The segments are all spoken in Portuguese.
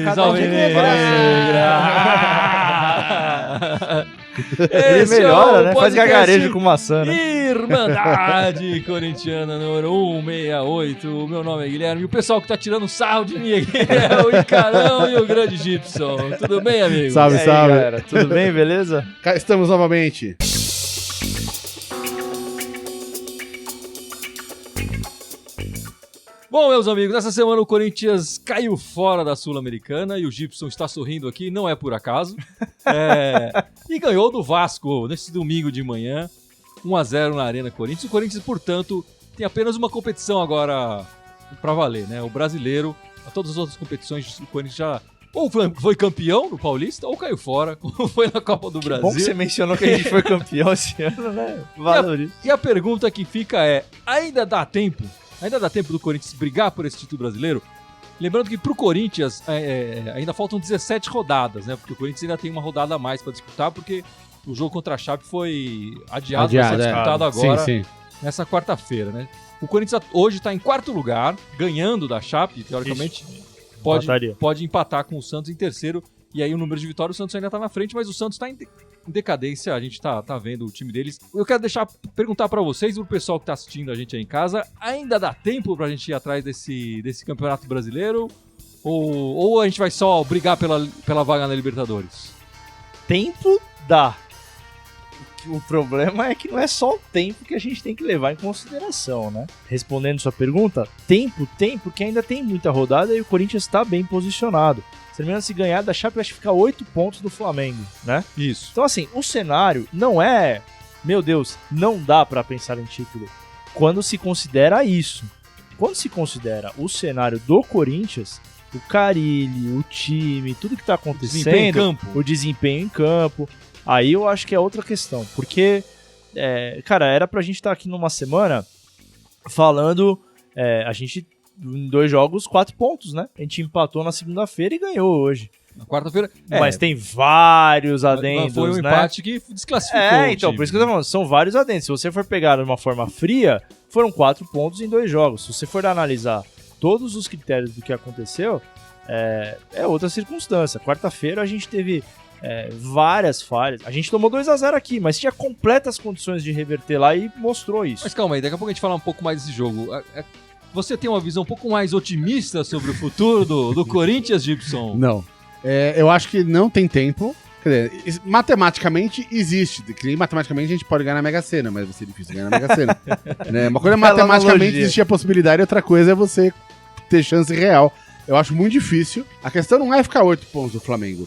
cada dia Ele melhora, né? Faz gargarejo com maçã, né? Irmandade Corintiana número 168. O meu nome é Guilherme. E o pessoal que tá tirando sarro de mim aqui é o Icarão e o grande Gibson. Tudo bem, amigo? Salve, aí, salve. galera? Tudo bem, beleza? Cá estamos novamente. Bom, meus amigos, essa semana o Corinthians caiu fora da Sul-Americana e o Gibson está sorrindo aqui, não é por acaso. E ganhou do Vasco nesse domingo de manhã, 1-0 na Arena Corinthians. O Corinthians, portanto, tem apenas uma competição agora para valer, né? O brasileiro, a todas as outras competições, o Corinthians já ou foi campeão no Paulista ou caiu fora, como foi na Copa do Brasil. Bom que você mencionou que a gente foi campeão esse ano, né? Valoriza. E a pergunta que fica é, ainda dá tempo do Corinthians brigar por esse título brasileiro? Lembrando que pro Corinthians ainda faltam 17 rodadas, né? Porque o Corinthians ainda tem uma rodada a mais para disputar, porque o jogo contra a Chape foi adiado para ser disputado agora, nessa quarta-feira, né? O Corinthians hoje está em quarto lugar, ganhando da Chape, teoricamente pode empatar com o Santos em terceiro, e aí o número de vitórias o Santos ainda está na frente, mas o Santos está em decadência, a gente tá vendo o time deles. Eu quero perguntar pra vocês, pro pessoal que tá assistindo a gente aí em casa, ainda dá tempo pra gente ir atrás desse campeonato brasileiro? Ou a gente vai só brigar pela vaga na Libertadores? Tempo dá. O problema é que não é só o tempo que a gente tem que levar em consideração, né? Respondendo sua pergunta, tempo tem, porque ainda tem muita rodada e o Corinthians está bem posicionado. Se não me engano, se ganhar da Chape, acho que fica 8 pontos do Flamengo, né? Isso. Então, assim, o cenário não é... Meu Deus, não dá pra pensar em título. Quando se considera isso. Quando se considera o cenário do Corinthians, o Carille, o time, tudo que tá acontecendo... O desempenho em campo. Aí eu acho que é outra questão. Porque, cara, era pra gente estar aqui numa semana falando... a gente... Em 2 jogos, 4 pontos, né? A gente empatou na segunda-feira e ganhou hoje. Na quarta-feira... Mas tem vários adendos, foi um né? empate que desclassificou então, por isso que eu tô falando, são vários adendos. Se você for pegar de uma forma fria, foram 4 pontos em 2 jogos. Se você for analisar todos os critérios do que aconteceu, é outra circunstância. Quarta-feira a gente teve várias falhas. A gente tomou 2-0 aqui, mas tinha completas condições de reverter lá e mostrou isso. Mas calma aí, daqui a pouco a gente fala um pouco mais desse jogo. Você tem uma visão um pouco mais otimista sobre o futuro do Corinthians, Gibson? Não. Eu acho que não tem tempo. Quer dizer, matematicamente existe. Que nem matematicamente a gente pode ganhar na Mega Sena, mas vai ser difícil ganhar na Mega Sena. Né? Uma coisa é matematicamente existir a possibilidade, outra coisa é você ter chance real. Eu acho muito difícil. A questão não é ficar 8 pontos do Flamengo.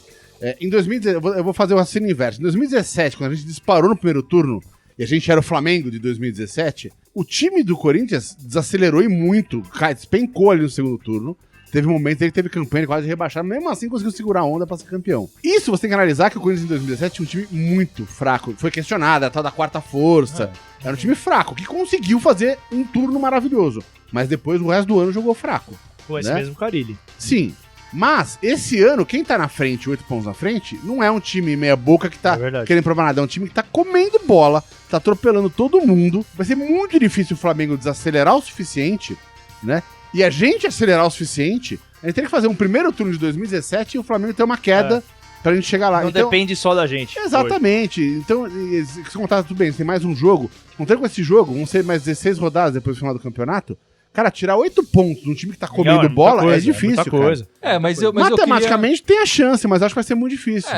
Em 2017, eu vou fazer o raciocínio inverso. Em 2017, quando a gente disparou no primeiro turno, e a gente era o Flamengo de 2017, o time do Corinthians desacelerou e muito, despencou ali no segundo turno. Teve momentos aí que teve campanha quase rebaixada, mesmo assim conseguiu segurar a onda pra ser campeão. Isso você tem que analisar que o Corinthians em 2017 tinha um time muito fraco. Foi questionado, a tal da quarta força. Era um time fraco, que conseguiu fazer um turno maravilhoso. Mas depois o resto do ano jogou fraco. Com esse mesmo Carille. Sim. Mas, esse ano, quem tá na frente, 8 pontos na frente, não é um time meia boca que tá querendo provar nada. É um time que tá comendo bola, tá atropelando todo mundo. Vai ser muito difícil o Flamengo desacelerar o suficiente, né? E a gente acelerar o suficiente, a gente tem que fazer um primeiro turno de 2017 e o Flamengo ter uma queda pra gente chegar lá. Não então, depende só da gente. Exatamente. Hoje. Então, se contar tudo bem, tem mais um jogo. Contando com esse jogo, vão ser mais 16 rodadas depois do final do campeonato. Cara, tirar 8 pontos num time que tá comendo bola é difícil, cara. Mas matematicamente tem a chance, mas acho que vai ser muito difícil.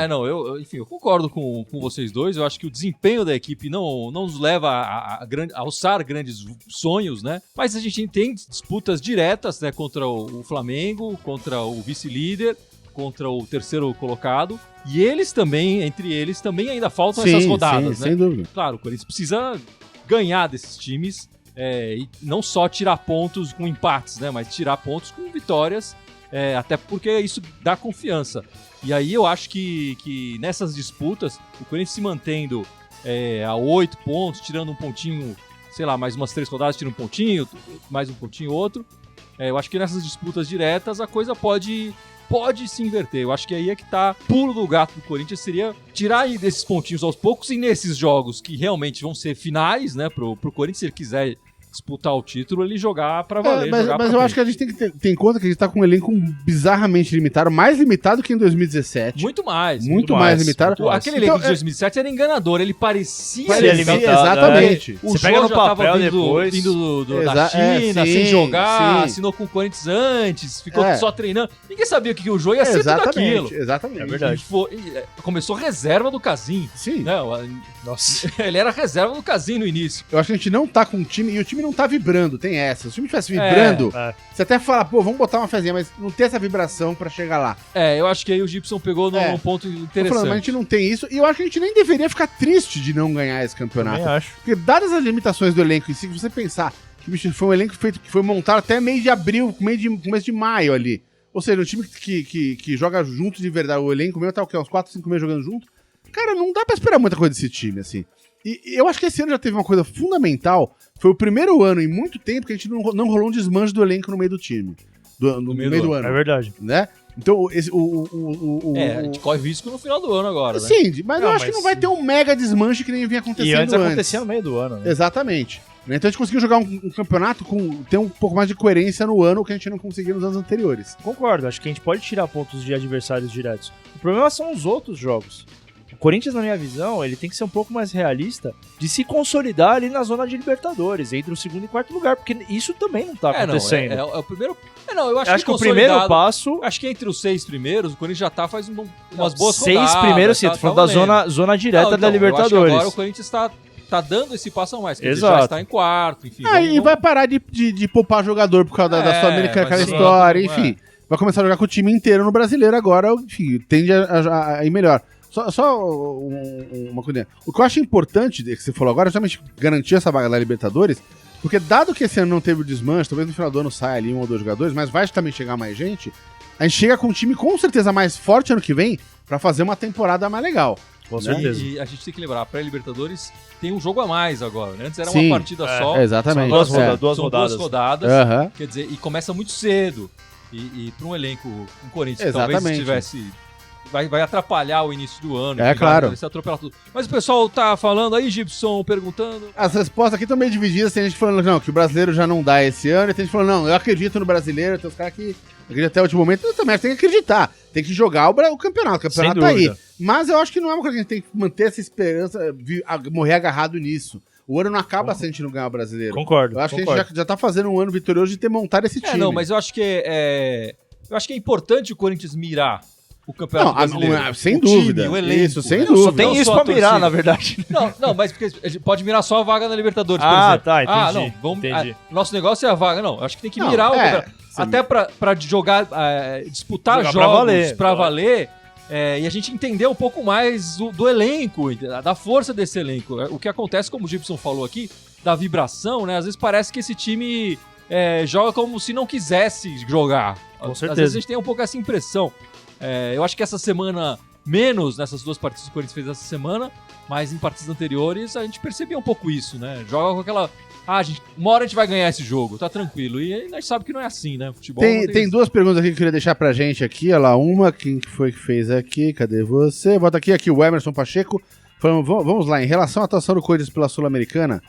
Eu concordo com vocês dois. Eu acho que o desempenho da equipe não nos leva a alçar grandes sonhos, né? Mas a gente tem disputas diretas, né? Contra o Flamengo, contra o vice-líder, contra o terceiro colocado. E entre eles também ainda faltam essas rodadas, né? Sem dúvida. Claro, o Corinthians precisa ganhar desses times. E não só tirar pontos com empates, né? Mas tirar pontos com vitórias, até porque isso dá confiança. E aí eu acho que nessas disputas, o Corinthians se mantendo a 8 pontos, tirando um pontinho, sei lá, mais umas 3 rodadas, tira um pontinho, mais um pontinho outro. Eu acho que nessas disputas diretas a coisa pode se inverter. Eu acho que aí é que tá pulo do gato do Corinthians, seria tirar aí desses pontinhos aos poucos e nesses jogos que realmente vão ser finais, né, pro Corinthians, se ele quiser disputar o título, ele jogar pra valer. Mas eu acho que a gente tem que ter em conta que a gente tá com um elenco bizarramente limitado, mais limitado que em 2017. Muito mais. Muito mais limitado. Aquele elenco de 2017 era enganador, ele parecia limitado. Exatamente. O Você pega Jô no já tava papel vindo depois. da China, sem jogar, sim. assinou com o Corinthians antes, ficou É. só treinando. Ninguém sabia que o Jô ia ser tudo aquilo. Exatamente. É verdade. Começou reserva do Casim. Sim. Nossa. Ele era reserva do Casim no início. Eu acho que a gente não tá com um time, e o time não tá vibrando, tem essa. Se o time estivesse vibrando, você até fala, pô, vamos botar uma fezinha, mas não tem essa vibração pra chegar lá. Eu acho que aí o Gibson pegou num ponto Tô interessante. falando, mas a gente não tem isso, e eu acho que a gente nem deveria ficar triste de não ganhar esse campeonato. Também acho. Porque dadas as limitações do elenco em si, se você pensar que bicho, foi um elenco que foi montado até mês de abril, começo de maio ali. Ou seja, um time que joga junto de verdade, o elenco mesmo tá o quê? Uns 4, 5 meses jogando junto. Cara, não dá pra esperar muita coisa desse time, assim. E eu acho que esse ano já teve uma coisa fundamental. Foi o primeiro ano em muito tempo que a gente não rolou um desmanche do elenco no meio do time. No meio do ano. É verdade. Né? Então, a gente corre risco no final do ano agora, né? Sim, mas eu acho que não vai ter um mega desmanche que nem vinha acontecendo E antes acontecia no meio do ano, né? Exatamente. Então a gente conseguiu jogar um campeonato ter um pouco mais de coerência no ano que a gente não conseguia nos anos anteriores. Concordo, acho que a gente pode tirar pontos de adversários diretos. O problema são os outros jogos. O Corinthians, na minha visão, ele tem que ser um pouco mais realista de se consolidar ali na zona de Libertadores, entre o segundo e quarto lugar, porque isso também não tá acontecendo. É o primeiro... eu acho que o primeiro passo... Acho que entre os 6 primeiros, o Corinthians já tá faz umas boas 6 rodadas. primeiros, sim, tô falando da zona direta da Libertadores. Eu acho que agora o Corinthians tá dando esse passo a mais, quer dizer, já está em quarto, enfim. E vai parar de poupar jogador por causa da Sul-Americana, aquela história, enfim. Vai começar a jogar com o time inteiro no Brasileiro agora, enfim, tende a ir melhor. Só uma coisa. O que eu acho importante, que você falou agora, é justamente garantir essa vaga da Libertadores, porque dado que esse ano não teve o desmanche, talvez no final do ano saia ali 1 ou 2 jogadores, mas vai também chegar mais gente, a gente chega com um time com certeza mais forte ano que vem pra fazer uma temporada mais legal. Com certeza. E a gente tem que lembrar, a pré-Libertadores tem um jogo a mais agora, né? Antes era Sim, uma partida só. Exatamente. São duas rodadas. Quer dizer, e começa muito cedo. E para um elenco com o Corinthians, que talvez tivesse... Vai atrapalhar o início do ano. Claro. Vai se atropelar tudo. Mas o pessoal tá falando aí, Gibson, perguntando... As respostas aqui estão meio divididas. Tem gente falando não, que o brasileiro já não dá esse ano. E tem gente falando, não, eu acredito no brasileiro. Tem os caras que acreditam até o último momento. Eu também tem que acreditar. Tem que jogar o campeonato. O campeonato tá aí. Mas eu acho que não é uma coisa que a gente tem que manter essa esperança, morrer agarrado nisso. O ano não acaba se a gente não ganhar o brasileiro. Concordo. Eu acho que a gente já tá fazendo um ano vitorioso de ter montado esse time. Não, mas eu acho que é importante o Corinthians mirar o campeonato brasileiro. Sem dúvida. Time, o elenco. Isso, sem dúvida. Só tem isso pra mirar, na verdade. Não, mas porque a gente pode mirar só a vaga na Libertadores, por exemplo. Tá, entendi. Entendi. Nosso negócio é a vaga. Não, acho que tem que mirar o campeonato. Até pra jogar, disputar jogos pra valer. E a gente entender um pouco mais do elenco, da força desse elenco. O que acontece, como o Gibson falou aqui, da vibração, né? Às vezes parece que esse time joga como se não quisesse jogar. Com certeza. Às vezes a gente tem um pouco essa impressão. Eu acho que essa semana, menos nessas 2 partidas que o Corinthians fez essa semana, mas em partidas anteriores a gente percebia um pouco isso, né? Joga com aquela... uma hora a gente vai ganhar esse jogo, tá tranquilo. E a gente sabe que não é assim, né? Futebol tem 2 perguntas aqui que eu queria deixar pra gente aqui. Olha lá, uma, quem que foi que fez aqui? Cadê você? Bota aqui o Emerson Pacheco. Falando, vamos lá, em relação à atuação do Corinthians pela Sul-Americana,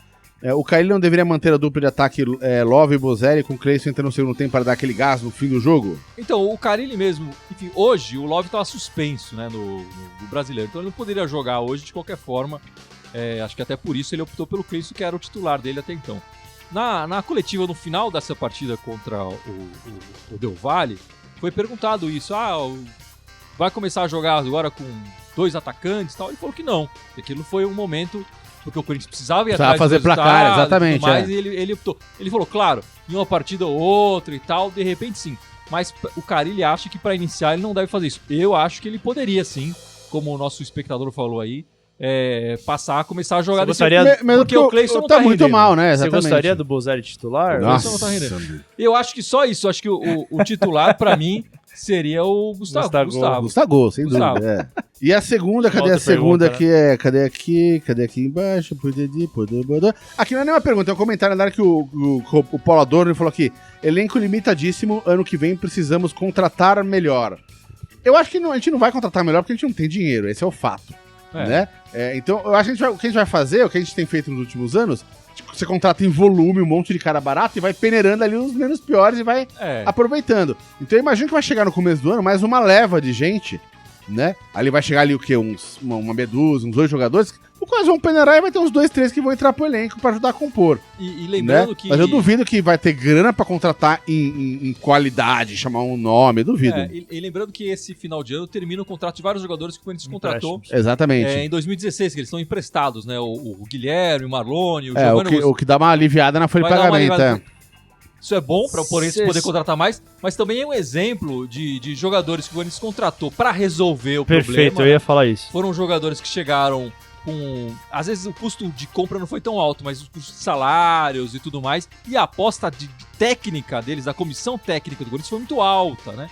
o Carilli não deveria manter a dupla de ataque Love e Bozelli com o Cleison entrando no segundo tempo para dar aquele gás no fim do jogo? Então, o Carilli mesmo, enfim, hoje o Love tava suspenso, né, no Brasileiro, então ele não poderia jogar hoje de qualquer forma. Acho que até por isso ele optou pelo Cleison, que era o titular dele até então. Na coletiva, no final dessa partida contra o Del Valle, foi perguntado isso, vai começar a jogar agora com 2 atacantes e tal? Ele falou que não, que aquilo foi um momento... Porque o Corinthians precisava ir atrás fazer placar, exatamente. Mas ele optou. Ele falou, claro, em uma partida ou outra e tal, de repente sim. Mas o Carilli acha que para iniciar ele não deve fazer isso. Eu acho que ele poderia sim, como o nosso espectador falou aí, passar a começar a jogar desse porque o Cleison não tá muito mal, né? Exatamente. Você gostaria do Bozelli titular? Nossa. Não tá rendendo. Eu acho que só isso. Acho que o titular, para mim, seria o Gustavo. Gustavo, sem dúvida. E a segunda, cadê a segunda que Cadê aqui embaixo? Aqui não é nenhuma pergunta, é um comentário na hora que o Paulo Adorno falou aqui: elenco limitadíssimo, ano que vem precisamos contratar melhor. Eu acho que a gente não vai contratar melhor porque a gente não tem dinheiro, esse é o fato. né? Então, eu acho que o que a gente vai fazer, o que a gente tem feito nos últimos anos, tipo, você contrata em volume um monte de cara barato e vai peneirando ali os menos piores e vai aproveitando. Então, eu imagino que vai chegar no começo do ano mais uma leva de gente, né? Ali vai chegar ali o quê? Uma medusa, uns 8 jogadores, o quais vão peneirar e vai ter uns 2, 3 que vão entrar pro elenco pra ajudar a compor. E lembrando, né? Que... Mas eu duvido que vai ter grana pra contratar em qualidade, chamar um nome, eu duvido. E lembrando que esse final de ano termina o contrato de vários jogadores que o Corinthians contratou. Exatamente. Em 2016, que eles estão emprestados, né? O Guilherme, o Marlone, o Giovanni. O que dá uma aliviada na folha de pagamento, Isso é bom para poder contratar mais, mas também é um exemplo de jogadores que o Corinthians contratou para resolver o problema. Perfeito, eu ia falar isso. Foram jogadores que chegaram com... Às vezes o custo de compra não foi tão alto, mas os custos de salários e tudo mais, e a aposta de técnica deles, da comissão técnica do Corinthians foi muito alta, né?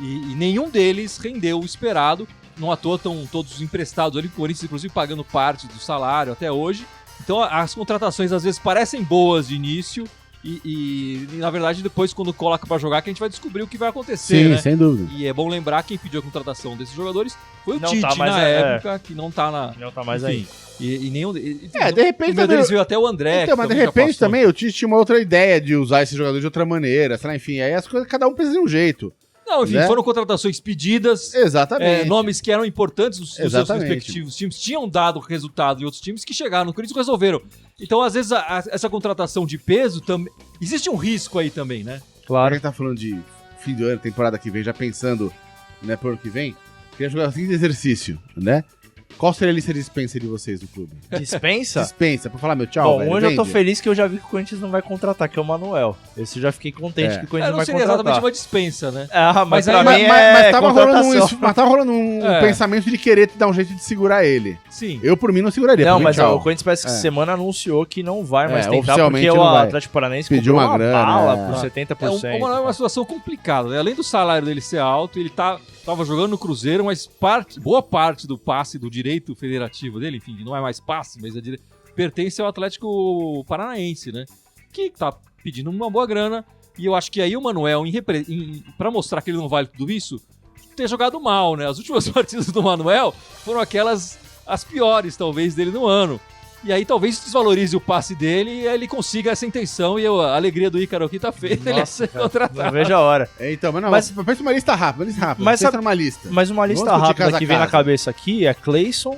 E nenhum deles rendeu o esperado. Não à toa estão todos emprestados ali, o Corinthians inclusive pagando parte do salário até hoje. Então as contratações às vezes parecem boas de início, e na verdade depois quando coloca pra jogar que a gente vai descobrir o que vai acontecer. Sim, né? Sem dúvida. E é bom lembrar quem pediu a contratação desses jogadores foi o Não Tite tá mais, na época, que não tá na... Não tá mais enfim, aí. E nenhum... de repente... O meu deles veio até o André. Então, mas de repente também o Tite tinha uma outra ideia de usar esses jogadores de outra maneira, sei lá, enfim, aí as coisas, cada um precisa de um jeito. Não, enfim, foram contratações pedidas. Exatamente. Nomes que eram importantes nos seus respectivos times, tinham dado resultado em outros times que chegaram no Corinthians e resolveram. Então, às vezes, essa contratação de peso também. Existe um risco aí também, né? Claro. A gente tá falando de fim do ano, temporada que vem, já pensando, né, pro ano que vem, queria jogar assim de exercício, né? Qual seria a lista de dispensa de vocês do clube? Dispensa? Dispensa, pra falar meu tchau, Bom, velho, hoje vende. eu tô feliz que eu já vi que o Corinthians não vai contratar, que é o Manuel. Esse eu já fiquei contente que o Corinthians não vai seria contratar. exatamente uma dispensa, né? Mas pra mim mas tava rolando um pensamento de querer dar um jeito de segurar ele. Sim. Eu, por mim, não seguraria. Não, mas o Corinthians parece que essa semana anunciou que não vai mais tentar, oficialmente porque não o vai. Atlético Paranaense pediu comprou uma grana, bala por 70%. O Manuel é uma situação complicada, né? Além do salário dele ser alto, ele tava jogando no Cruzeiro, mas boa parte do passe do direito federativo dele, enfim, não é mais passe, mas pertence ao Atlético Paranaense, né? Que tá pedindo uma boa grana, e eu acho que aí o Manuel, pra mostrar que ele não vale tudo isso, ter jogado mal, né? As últimas partidas do Manuel foram as piores, talvez, dele no ano. E aí talvez desvalorize o passe dele e ele consiga essa intenção, e a alegria do Ícaro aqui tá feita, ele é ser contratado. Não vejo a hora. Então, mas pensa uma lista rápida, Mas pensa numa lista. Mas uma lista rápida que vem na cabeça aqui é Cleison,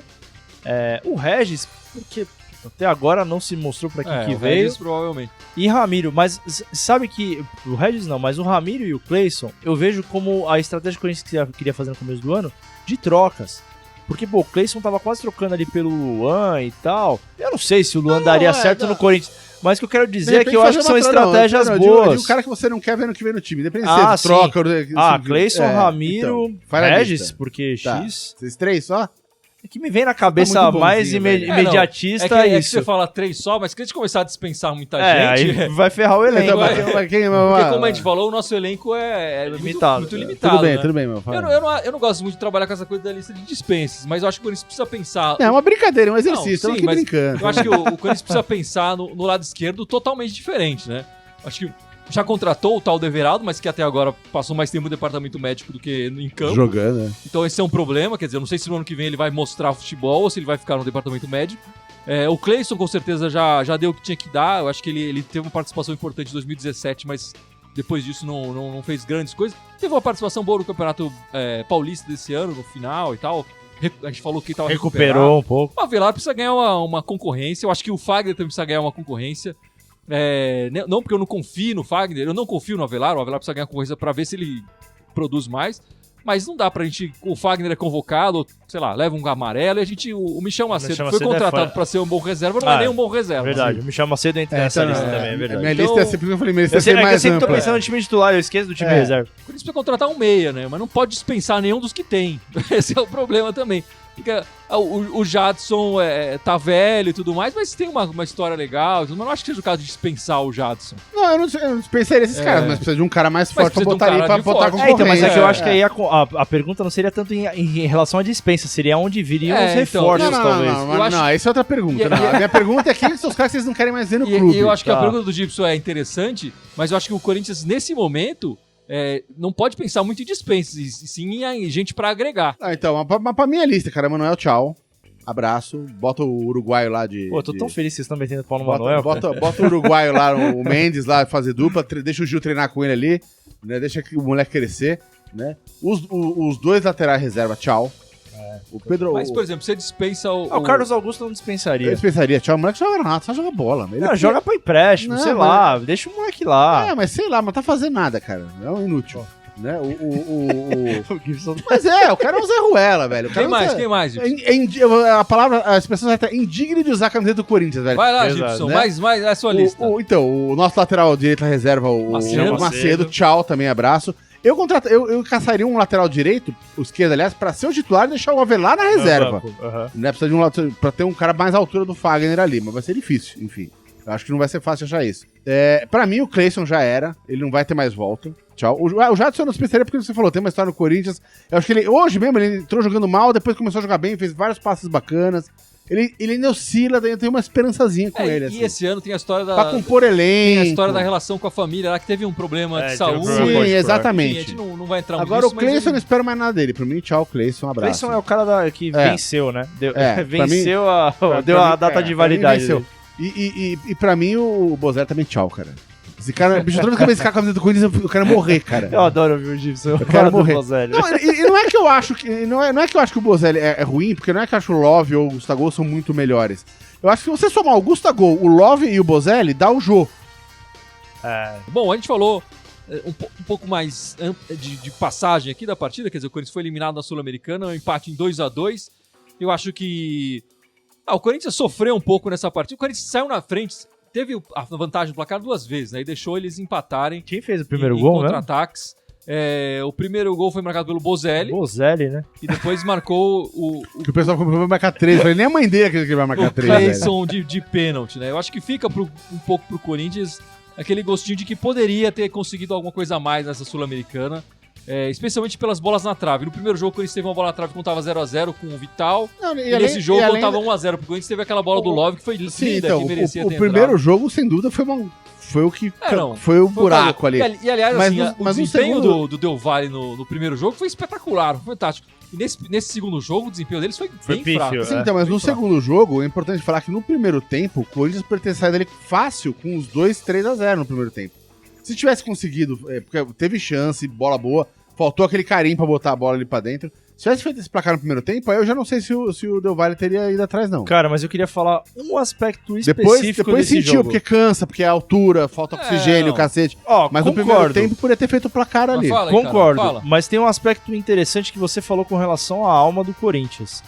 o Regis, porque até agora não se mostrou pra que veio. Regis, provavelmente. E Ramiro, mas sabe que o Regis não, mas o Ramiro e o Cleison eu vejo como a estratégia que o Corinthians queria fazer no começo do ano de trocas. Porque, o Cleison tava quase trocando ali pelo Luan e tal. Eu não sei se o Luan daria certo no Corinthians. Mas o que eu quero dizer é que eu acho que são estratégias boas. O cara que você não quer ver no que vem no time. Depende se você troca. Cleison, Ramiro, então, Regis, porque tá. X... Esses 3 só? É que me vem na cabeça mais imediatista é isso. que você fala 3 só, mas se a gente começar a dispensar muita gente... Aí vai ferrar o elenco. Porque como a gente falou, o nosso elenco é limitado. Muito limitado. Tudo bem, meu. Eu não gosto muito de trabalhar com essa coisa da lista de dispensas, mas eu acho que o Corinthians precisa pensar... É uma brincadeira, é um exercício, estamos aqui brincando. Eu acho que o Corinthians precisa pensar no lado esquerdo totalmente diferente, né? Acho que já contratou o tal Deveraldo, mas que até agora passou mais tempo no departamento médico do que em campo. Jogando, né? Então esse é um problema, quer dizer, eu não sei se no ano que vem ele vai mostrar futebol ou se ele vai ficar no departamento médico. O Cleison com certeza já deu o que tinha que dar, eu acho que ele teve uma participação importante em 2017, mas depois disso não fez grandes coisas. Teve uma participação boa no Campeonato Paulista desse ano, no final e tal. A gente falou que estava recuperou um pouco. O Avelar precisa ganhar uma concorrência, eu acho que o Fagner também precisa ganhar uma concorrência. Não porque eu não confio no Fagner, eu não confio no Avelar, o Avelar precisa ganhar concorrência pra ver se ele produz mais, mas não dá pra gente, o Fagner é convocado, sei lá, leva um amarelo e o Michel Macedo foi contratado pra ser um bom reserva, não é nem um bom reserva. Verdade, o Michel Macedo entra nessa lista também, é verdade. Minha lista é sempre que eu falei, minha lista é sempre mais ampla. Eu sempre tô pensando no time titular, eu esqueço do time reserva. Por isso precisa contratar um meia, né, mas não pode dispensar nenhum dos que tem, esse é o problema também. O Jadson tá velho e tudo mais, mas tem uma história legal, mas não acho que seja o caso de dispensar o Jadson. Não, eu não dispensaria esses caras, mas precisa de um cara mais forte pra botar ali, pra botar a então, mas é que eu acho que aí a pergunta não seria tanto em relação à dispensa, seria onde viriam os reforços, talvez. Não, essa é outra pergunta. A minha pergunta é quem são os carais que vocês não querem mais ver no clube. E eu acho que a pergunta do Gibson é interessante, mas eu acho que o Corinthians, nesse momento... não pode pensar muito em dispensas, e sim em gente pra agregar. Então, pra minha lista, cara, Manuel, tchau. abraço. Bota o uruguaio lá de... Pô, eu tô tão feliz que vocês estão metendo pau no Bota, Manuel. bota o uruguaio lá, o Mendes lá, fazer dupla, deixa o Gil treinar com ele ali, né? Deixa o moleque crescer, né? Os dois laterais reserva, tchau. O Pedro... Mas, por exemplo, você dispensa o Carlos Augusto não dispensaria. Eu dispensaria, tchau. O moleque joga nada, só joga bola. Ele Não, joga pra empréstimo, Não, sei mas- lá, deixa o moleque lá. mas sei lá, mas tá fazendo nada, cara. É um inútil. Né? O Gibson Mas o cara é um Zé Ruela, velho. O cara Quem mais, Gibson? A palavra, a expressão certa é indigno de usar a camiseta do Corinthians, velho. Vai lá, Exato, Gibson, né? mais a sua lista. Então, o nosso lateral direito reserva, o Macedo. Macedo, tchau, também abraço. Eu caçaria um lateral direito, o esquerdo, aliás, pra ser o titular e deixar o Avelar na reserva. Né? Precisa de um lateral, pra ter um cara mais à altura do Fagner ali, mas vai ser difícil, enfim. Eu acho que não vai ser fácil achar isso. Pra mim, o Cleison já era, ele não vai ter mais volta. Tchau. O Jadson eu não dispensaria porque você falou, tem uma história no Corinthians. Eu acho que ele, hoje mesmo, ele entrou jogando mal, depois começou a jogar bem, fez vários passes bacanas. Ele ainda oscila, daí eu tenho uma esperançazinha com ele. E Assim. esse ano tem a história da... Pra compor elenco. Tem a história da relação com a família lá, que teve um problema de teve saúde. um problema Sim, Enfim, exatamente. a gente não vai entrar muito Agora nisso, o Cleison eu não mas espero mais nada dele. Pra mim, tchau, Cleison, um abraço. Cleison é o cara que venceu, né? pra Venceu mim- deu pra a mim- data de pra mim validade. venceu. E pra mim, o Bozelli também tchau, cara. Esse cara, bicho, toda vez que eu vejo esse cara com a camisa do Corinthians, eu quero morrer, cara. Eu adoro ouvir o Gibson. Eu quero adoro morrer. o Bozelli. Não, e não é que eu acho que. Não é que eu acho que o Bozelli é ruim, porque não é que eu acho o Love ou o Gustavo são muito melhores. Eu acho que se você somar o Gustavo, o Love e o Bozelli, dá o Jô. Bom, a gente falou um pouco mais de passagem aqui da partida, quer dizer, o Corinthians foi eliminado na Sul-Americana, um empate em 2-2. Eu acho que o Corinthians sofreu um pouco nessa partida. O Corinthians saiu na frente, teve a vantagem do placar 2 vezes, né? E deixou eles empatarem. Quem fez o primeiro em gol, né? contra-ataques. O primeiro gol foi marcado pelo Bozelli Bozelli, né? e depois marcou o Que o pessoal vai marcar 3. Eu falei, nem a mãe dele acredita que ele vai marcar 3. Cleison de pênalti, né? Eu acho que fica um pouco pro Corinthians aquele gostinho de que poderia ter conseguido alguma coisa a mais nessa Sul-Americana, especialmente pelas bolas na trave. No primeiro jogo, o Corinthians teve uma bola na trave quando tava 0x0 com o Vital. Não, E nesse jogo, quando tava 1x0 pro Corinthians, teve aquela bola do Love que foi linda, Sim, então, que merecia o ter primeiro entrado. jogo, sem dúvida, foi o que não, foi o buraco ali. E aliás, Mas assim, no- o mas no desempenho segundo- do Del Valle no primeiro jogo foi espetacular, foi fantástico. E nesse segundo jogo, o desempenho deles foi bem pífio, fraco. Sim, então, mas no segundo jogo, é importante falar que no primeiro tempo, o Corinthians poderia ter saído dele fácil com os 2-3-0 no primeiro tempo. Se tivesse conseguido, porque teve chance, bola boa, faltou aquele carinho pra botar a bola ali pra dentro. Se tivesse feito esse placar no primeiro tempo, aí eu já não sei se o Del Valle teria ido atrás, não. Cara, mas eu queria falar um aspecto Depois específico desse sentiu, jogo. porque cansa, porque é altura, falta oxigênio, não. cacete. Ó, Mas no primeiro tempo poderia ter feito o placar Mas ali. fala aí, Concordo, cara, fala. mas tem um aspecto interessante que você falou com relação à alma do Corinthians.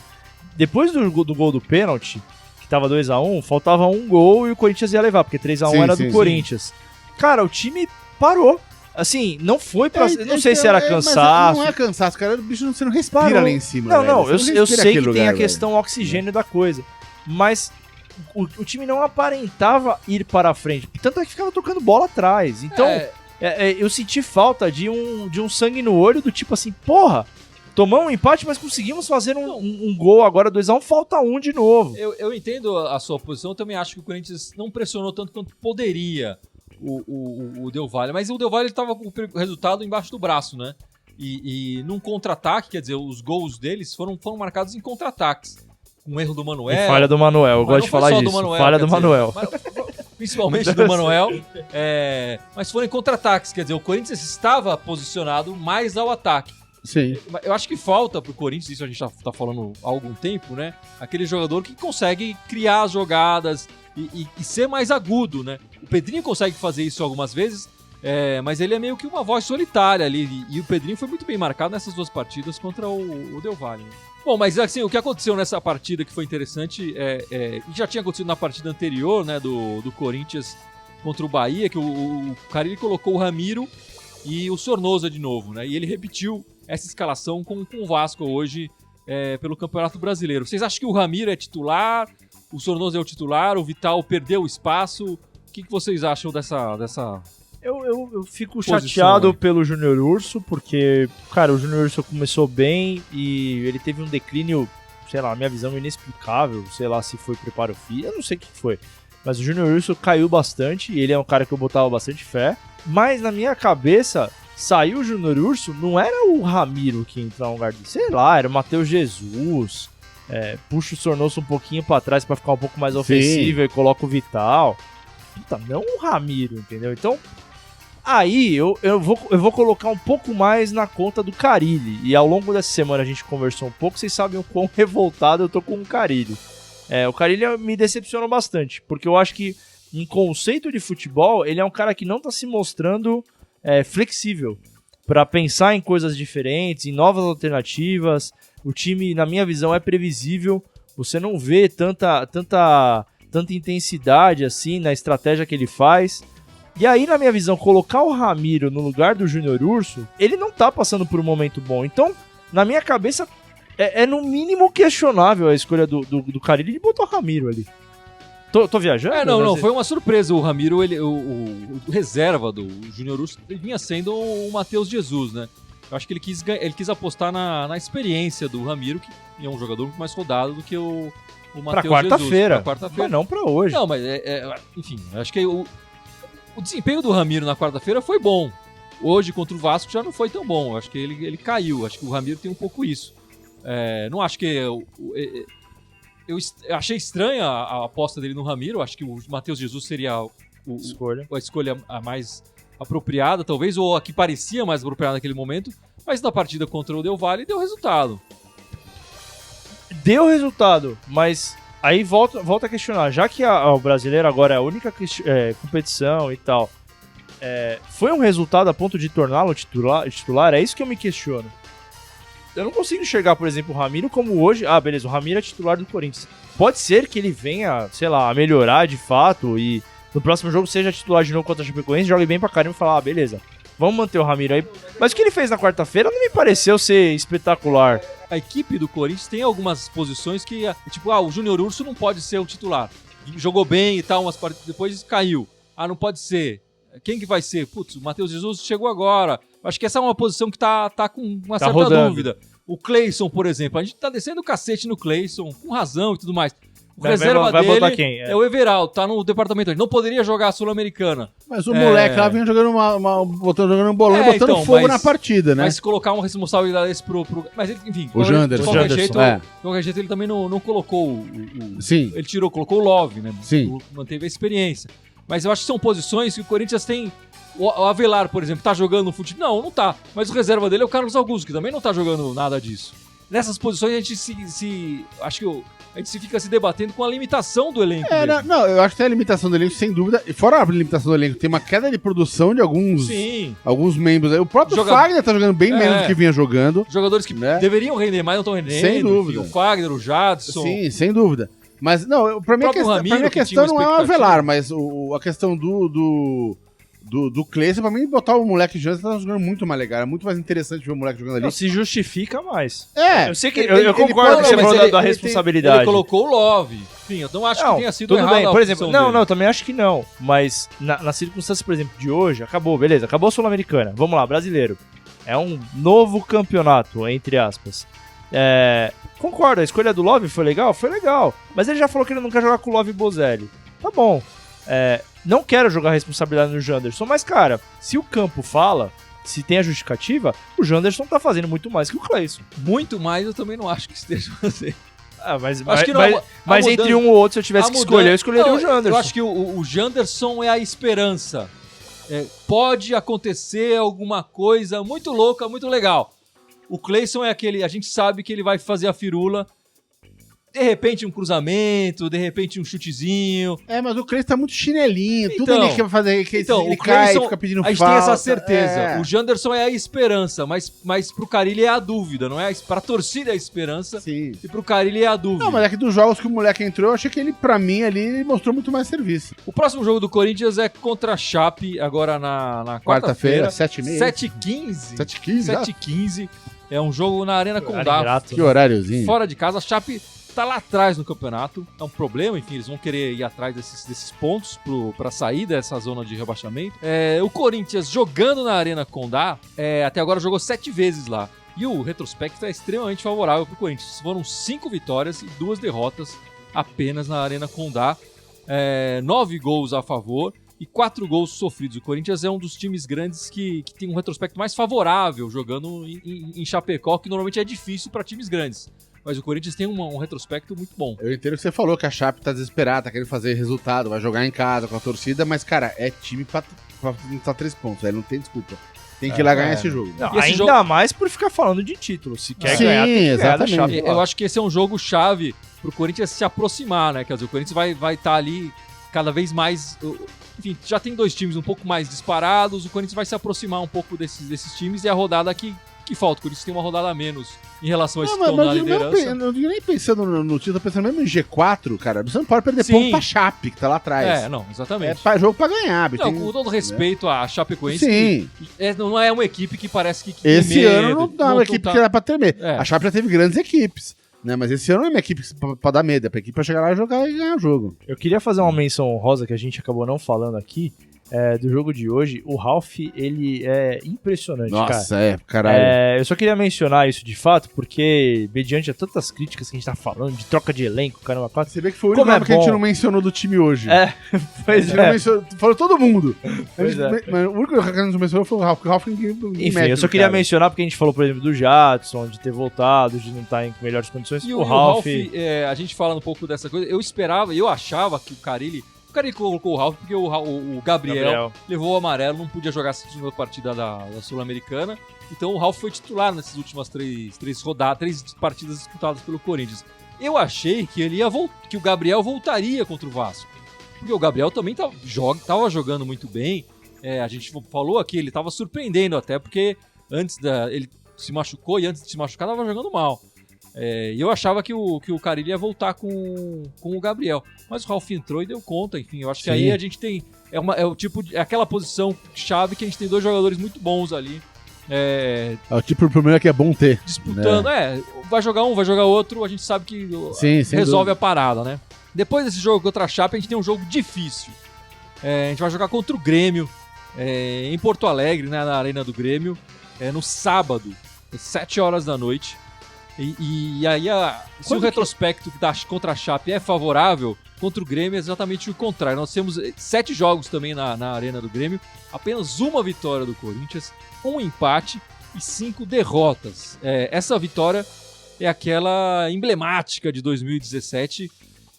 Depois do gol do pênalti, que tava 2x1, faltava um gol e o Corinthians ia levar, porque 3x1 Sim, era sim, do sim. Corinthians. Cara, o time parou. Assim, não foi pra... não sei se era mas cansaço. Não é cansaço, cara. O bicho você não respira Parou. lá em cima. Não, velho. não, Você eu respira sei aquele que lugar, tem a velho. questão oxigênio da coisa. Mas o time não aparentava ir para a frente. Tanto é que ficava tocando bola atrás. Então, eu senti falta de um sangue no olho do tipo assim, porra, tomamos um empate, mas conseguimos fazer um gol agora 2x1, falta um de novo. Eu entendo a sua posição, eu também acho que o Corinthians não pressionou tanto quanto poderia o Del Valle, mas o Del Valle estava com o resultado embaixo do braço, né? E num contra-ataque, quer dizer, os gols deles foram marcados em contra-ataques. Com erro do Manuel. E falha do Manuel, eu Mas gosto não de foi falar só disso. do Manuel, Falha quer do dizer, Manuel. Principalmente do Manuel. Mas foram em contra-ataques, quer dizer, o Corinthians estava posicionado mais ao ataque. Sim. Eu acho que falta pro Corinthians, isso a gente já tá falando há algum tempo, né? Aquele jogador que consegue criar as jogadas e ser mais agudo, né? O Pedrinho consegue fazer isso algumas vezes, mas ele é meio que uma voz solitária ali. E o Pedrinho foi muito bem marcado nessas duas partidas contra o Del Valle. Né? Bom, mas assim, o que aconteceu nessa partida que foi interessante, e já tinha acontecido na partida anterior, né? Do Corinthians contra o Bahia, que o Carille colocou o Ramiro e o Sornosa de novo, né? E ele repetiu essa escalação com o Vasco hoje pelo Campeonato Brasileiro. Vocês acham que o Ramiro é titular? O Sornosa é o titular? O Vital perdeu o espaço? O que vocês acham dessa... Eu fico Posição, chateado né? pelo Júnior Urso, porque, cara, o Júnior Urso começou bem e ele teve um declínio, sei lá, na minha visão, inexplicável, sei lá se foi preparo físico, eu não sei o que foi. Mas o Júnior Urso caiu bastante e ele é um cara que eu botava bastante fé. Mas na minha cabeça, saiu o Júnior Urso, não era o Ramiro que entrou no lugar dele, sei lá, era o Matheus Jesus. puxa o Sornoso um pouquinho pra trás pra ficar um pouco mais ofensivo e coloca o Vital. Puta, não o Ramiro, entendeu? Então, aí eu vou colocar um pouco mais na conta do Carille. E ao longo dessa semana a gente conversou um pouco, vocês sabem o quão revoltado eu tô com o Carille. O Carille me decepcionou bastante, porque eu acho que em conceito de futebol, ele é um cara que não tá se mostrando flexível para pensar em coisas diferentes, em novas alternativas. O time, na minha visão, é previsível. Você não vê tanta intensidade assim na estratégia que ele faz. E aí, na minha visão, colocar o Ramiro no lugar do Júnior Urso, ele não tá passando por um momento bom. Então, na minha cabeça, é no mínimo questionável a escolha do Carille de botar o Ramiro ali. Tô viajando? Não, foi uma surpresa. O Ramiro, o reserva do Júnior Urso, ele vinha sendo o Matheus Jesus, né? Eu acho que ele quis apostar na experiência do Ramiro, que é um jogador muito mais rodado do que o Matheus Jesus. Pra quarta-feira. Mas não pra hoje. Não, mas enfim, acho que o desempenho do Ramiro na quarta-feira foi bom. Hoje, contra o Vasco, já não foi tão bom. Eu acho que ele caiu. Acho que o Ramiro tem um pouco isso. Não acho que... Eu achei estranha a aposta dele no Ramiro. Acho que o Matheus Jesus seria a escolha a mais apropriada, talvez, ou a que parecia mais apropriada naquele momento. Mas na partida contra o Del Valle deu resultado. Deu resultado, mas aí volta a questionar. Já que o brasileiro agora é a única competição e tal, foi um resultado a ponto de torná-lo titular? É isso que eu me questiono. Eu não consigo enxergar, por exemplo, o Ramiro como hoje... beleza, o Ramiro é titular do Corinthians. Pode ser que ele venha, sei lá, a melhorar de fato e no próximo jogo seja titular de novo contra a Chapecoense, jogue bem pra caramba e falar, beleza, vamos manter o Ramiro aí. Mas o que ele fez na quarta-feira não me pareceu ser espetacular. A equipe do Corinthians tem algumas posições que, tipo, o Júnior Urso não pode ser o titular. Jogou bem e tal, umas partidas depois caiu. Não pode ser. Quem que vai ser? Putz, o Matheus Jesus chegou agora. Acho que essa é uma posição que tá com uma certa rodando. dúvida. O Cleison, por exemplo, a gente tá descendo o cacete no Cleison, com razão e tudo mais. O reserva vai dele botar quem? é o Everaldo, tá no departamento. Ele não poderia jogar a Sul-Americana. Mas o moleque lá vinha jogando jogando um bolão, botando fogo na partida, né? Mas se colocar uma responsabilidade desse pro... Mas ele, enfim, o Janderson. De qualquer jeito ele também não colocou Sim. Ele colocou o Love, né? Sim. Manteve a experiência. Mas eu acho que são posições que o Corinthians tem... O Avelar, por exemplo, tá jogando no futebol? Não tá. Mas o reserva dele é o Carlos Augusto, que também não tá jogando nada disso. Nessas posições a gente acho que a gente fica se debatendo com a limitação do elenco. Não, eu acho que tem a limitação do elenco, sem dúvida. E fora a limitação do elenco, tem uma queda de produção de alguns membros. O próprio Fagner tá jogando bem menos do que vinha jogando. Jogadores que deveriam render mais, não estão rendendo. Sem dúvida. Enfim, o Fagner, o Jadson. Sim, sem dúvida. Mas, não, pra mim a questão não é o Avelar, mas a questão do Cleison, pra mim, botar o moleque Janderson tá jogando muito mais legal. É muito mais interessante ver o moleque jogando ali. Não, se justifica mais. Eu sei que eu concordo com você falando da responsabilidade. Ele colocou o Love. Enfim, eu não acho que tenha sido errado. Bem, por exemplo, eu também acho que não. Mas na circunstância, por exemplo, de hoje, acabou, beleza. Acabou a Sul-Americana. Vamos lá, brasileiro. É um novo campeonato, entre aspas. Concordo, a escolha do Love foi legal? Foi legal. Mas ele já falou que ele não quer jogar com o Love e Bozelli. Tá bom. Não quero jogar a responsabilidade no Janderson, mas, cara, se o campo fala, se tem a justificativa, o Janderson tá fazendo muito mais que o Cleison. Muito mais eu também não acho que esteja fazendo. Mas entre um ou outro, se eu tivesse que escolher, eu escolheria o Janderson. Eu acho que o Janderson é a esperança. Pode acontecer alguma coisa muito louca, muito legal. O Cleison é aquele, a gente sabe que ele vai fazer a firula. De repente um cruzamento, de repente um chutezinho. Mas o Cleison tá muito chinelinho, tudo ele quer fazer, que ele cai, fica pedindo falta. A gente tem essa certeza. O Janderson é a esperança, mas pro Carille é a dúvida, não é? Pra torcida é a esperança. Sim. E pro Carille é a dúvida. Não, mas é que dos jogos que o moleque entrou, eu achei que ele, pra mim, ali, ele mostrou muito mais serviço. O próximo jogo do Corinthians é contra a Chape, agora na quarta-feira. 7h30. 7h15. 7h15. É um jogo na Arena Condá. Que horáriozinho. Fora de casa, a Chape tá lá atrás no campeonato, é um problema, enfim, eles vão querer ir atrás desses pontos pra sair dessa zona de rebaixamento. O Corinthians jogando na Arena Condá, até agora jogou 7 vezes lá. E o retrospecto é extremamente favorável pro Corinthians. Foram 5 vitórias e 2 derrotas apenas na Arena Condá. 9 gols a favor e 4 gols sofridos. O Corinthians é um dos times grandes que tem um retrospecto mais favorável jogando em Chapecó, que normalmente é difícil para times grandes. mas o Corinthians tem um retrospecto muito bom. Eu entendo o que você falou, que a Chape tá desesperada, tá querendo fazer resultado, vai jogar em casa com a torcida, mas, cara, é time pra conquistar 3 pontos, aí não tem desculpa. Tem que ir lá ganhar esse jogo. Não, E esse ainda mais por ficar falando de título. Se quer Sim, ganhar, tem que ganhar da exatamente. Chape. Eu acho que esse é um jogo chave pro Corinthians se aproximar, né? Quer dizer, o Corinthians vai estar ali cada vez mais... Enfim, já tem 2 times um pouco mais disparados, o Corinthians vai se aproximar um pouco desses times e a rodada que falta. O Corinthians tem uma rodada a menos em relação a esse que estão na liderança. Eu não digo nem pensando no título, tô pensando mesmo em G4, cara. Você não pode perder Sim. ponto pra Chape, que tá lá atrás. Não, exatamente. Jogo pra ganhar, bicho. Não, com todo respeito à Chapecoense, Sim. não é uma equipe que parece que Esse tem ano medo, não é uma equipe que dá pra tremer. É. A Chape já teve grandes equipes, né? Mas esse ano não é uma equipe pra dar medo, é pra equipe pra chegar lá e jogar e ganhar o jogo. Eu queria fazer uma menção honrosa que a gente acabou não falando aqui, do jogo de hoje. O Ralf, ele é impressionante, cara. Nossa, caralho. Eu só queria mencionar isso de fato, porque mediante a tantas críticas que a gente tá falando, de troca de elenco, caramba, quatro. Você vê que foi o único Como é nome que a gente bom. não mencionou do time hoje. Pois A gente não mencionou, falou todo mundo. Pois Mas o único que a gente não mencionou foi o Ralf. O Ralf Enfim, eu só queria mencionar porque a gente falou, por exemplo, do Jadson, de ter voltado, de não estar em melhores condições. E o Ralf, a gente falando um pouco dessa coisa, eu achava que o Carille colocou o Ralf porque o Gabriel levou o amarelo, não podia jogar essa segunda partida da Sul-Americana. Então o Ralf foi titular nessas últimas três partidas disputadas pelo Corinthians. Eu achei que que o Gabriel voltaria contra o Vasco. Porque o Gabriel também tava jogando muito bem. A gente falou aqui, ele tava surpreendendo até, porque ele se machucou e antes de se machucar tava jogando mal. E eu achava que o Carille ia voltar com o Gabriel. Mas o Ralf entrou e deu conta, enfim. Eu acho que aí a gente tem... É aquela posição chave que a gente tem 2 jogadores muito bons ali. É o tipo de problema que é bom ter. Disputando, vai jogar um, vai jogar outro, a gente sabe que resolve a parada, né? Depois desse jogo contra a Chape, a gente tem um jogo difícil. A gente vai jogar contra o Grêmio, em Porto Alegre, né, na Arena do Grêmio, no sábado, às 7 horas da noite. E aí, se o retrospecto contra a Chape é favorável, contra o Grêmio é exatamente o contrário. Nós temos 7 jogos também na Arena do Grêmio, apenas uma vitória do Corinthians, um empate e 5 derrotas. Essa vitória é aquela emblemática de 2017,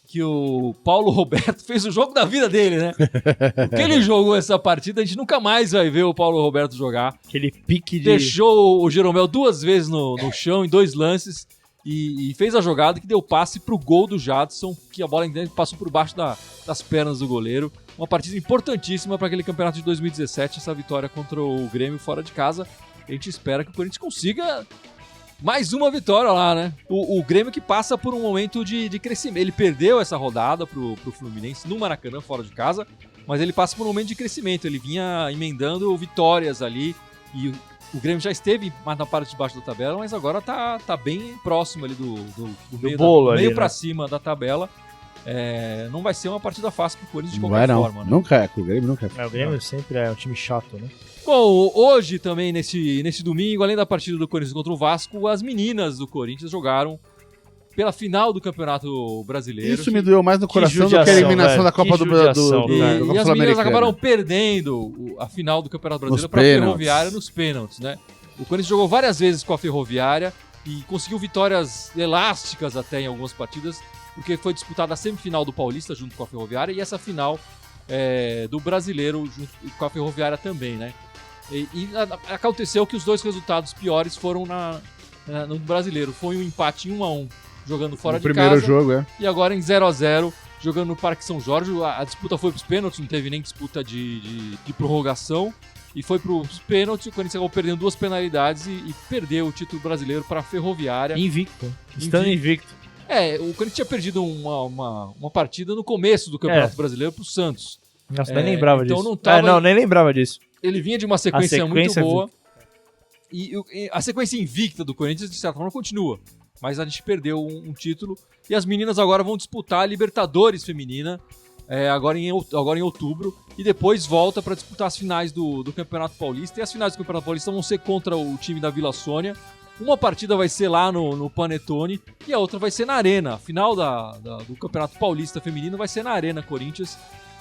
que o Paulo Roberto fez o jogo da vida dele, né? Porque ele jogou essa partida, a gente nunca mais vai ver o Paulo Roberto jogar. Aquele pique de... Deixou o Jeromel 2 vezes no chão, em 2 lances, e fez a jogada que deu passe pro gol do Jadson, que a bola passou por baixo das pernas do goleiro. Uma partida importantíssima para aquele campeonato de 2017, essa vitória contra o Grêmio fora de casa. A gente espera que o Corinthians consiga mais uma vitória lá, né? O Grêmio que passa por um momento de crescimento. Ele perdeu essa rodada pro Fluminense no Maracanã, fora de casa, mas ele passa por um momento de crescimento. Ele vinha emendando vitórias ali e o Grêmio já esteve mais na parte de baixo da tabela, mas agora tá bem próximo ali do meio, meio pra cima da tabela. Não vai ser uma partida fácil pro Corinthians de qualquer forma, né? Nunca é, o Grêmio nunca é. O Grêmio sempre é um time chato, né? Bom, hoje também, nesse domingo, além da partida do Corinthians contra o Vasco, as meninas do Corinthians jogaram pela final do Campeonato Brasileiro. Isso me doeu mais no coração do que a eliminação da Copa do Brasil. E as meninas acabaram perdendo a final do Campeonato Brasileiro para a Ferroviária nos pênaltis, né? O Corinthians jogou várias vezes com a Ferroviária e conseguiu vitórias elásticas até em algumas partidas, porque foi disputada a semifinal do Paulista junto com a Ferroviária e essa final do Brasileiro junto com a Ferroviária também, né? E aconteceu que os 2 resultados piores foram no Brasileiro. Foi um empate em 1-1, jogando fora de casa. No primeiro jogo, E agora em 0-0, jogando no Parque São Jorge. A disputa foi pros pênaltis, não teve nem disputa de prorrogação. E foi pros pênaltis, o Corinthians acabou perdendo 2 penalidades e perdeu o título brasileiro para a Ferroviária. Invicto. Estando invicto. O Corinthians tinha perdido uma partida no começo do Campeonato Brasileiro pro Santos. Nossa, nem lembrava então disso. Não tava... nem lembrava disso. Ele vinha de uma sequência muito boa. E a sequência invicta do Corinthians, de certa forma, continua. Mas a gente perdeu um título. E as meninas agora vão disputar a Libertadores Feminina, agora em outubro. E depois volta para disputar as finais do Campeonato Paulista. E as finais do Campeonato Paulista vão ser contra o time da Vila Sônia. Uma partida vai ser lá no Panetone e a outra vai ser na Arena. A final do Campeonato Paulista Feminino vai ser na Arena Corinthians.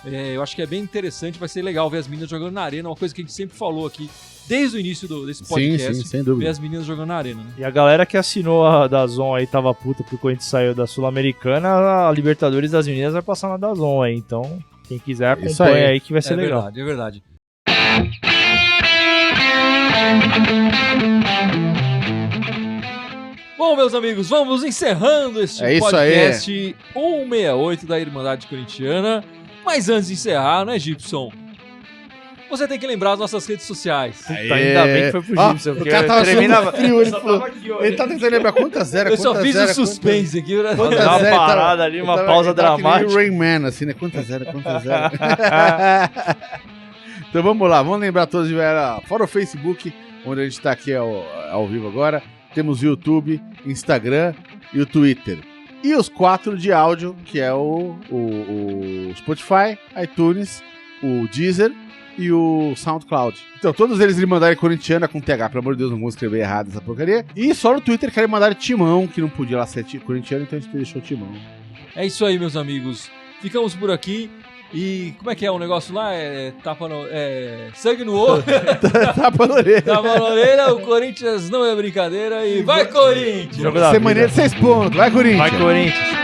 Eu acho que é bem interessante, vai ser legal ver as meninas jogando na Arena, uma coisa que a gente sempre falou aqui desde o início desse Sim, podcast, sim, sem ver dúvida. as meninas jogando na arena, né? E a galera que assinou a DAZN aí tava puta porque o Corinthians saiu da Sul-Americana, a Libertadores das meninas vai passar na DAZN aí. Então, quem quiser Isso acompanha aí. aí que vai ser legal. Verdade, é verdade. Bom, meus amigos, vamos encerrando este É isso podcast 168 da Irmandade Corintiana. Mas antes de encerrar, né, Gibson? Você tem que lembrar as nossas redes sociais. Puta, ainda bem que foi pro Ó, Gibson, o porque cara tava tremendo suando frio, ele só falou. tava aqui, ó. Ele tá tentando lembrar quantas era, Eu só fiz o suspense aqui. Né? Quantas Dá uma era, parada ali, uma pausa dramática. Que nem Rain Man, assim, né? Quantas era. Então vamos lá, vamos lembrar todos de fora o Facebook, onde a gente tá aqui ao vivo agora. Temos o YouTube, Instagram e o Twitter. E os 4 de áudio, que é o Spotify, iTunes, o Deezer e o SoundCloud. Então, todos eles Irmandade Corintiana com TH, pelo amor de Deus, não vou escrever errado essa porcaria. E só no Twitter que era Irmandade Timão, que não podia lá ser corintiano, então a gente deixou Timão. É isso aí, meus amigos. Ficamos por aqui. E como é que é o negócio lá? Sangue no olho. Tapa na orelha. Tapa na orelha, o Corinthians não é brincadeira. E vai, Corinthians! Jogo da Semaninha de 6 pontos. Vai, Corinthians. Vai, Corinthians.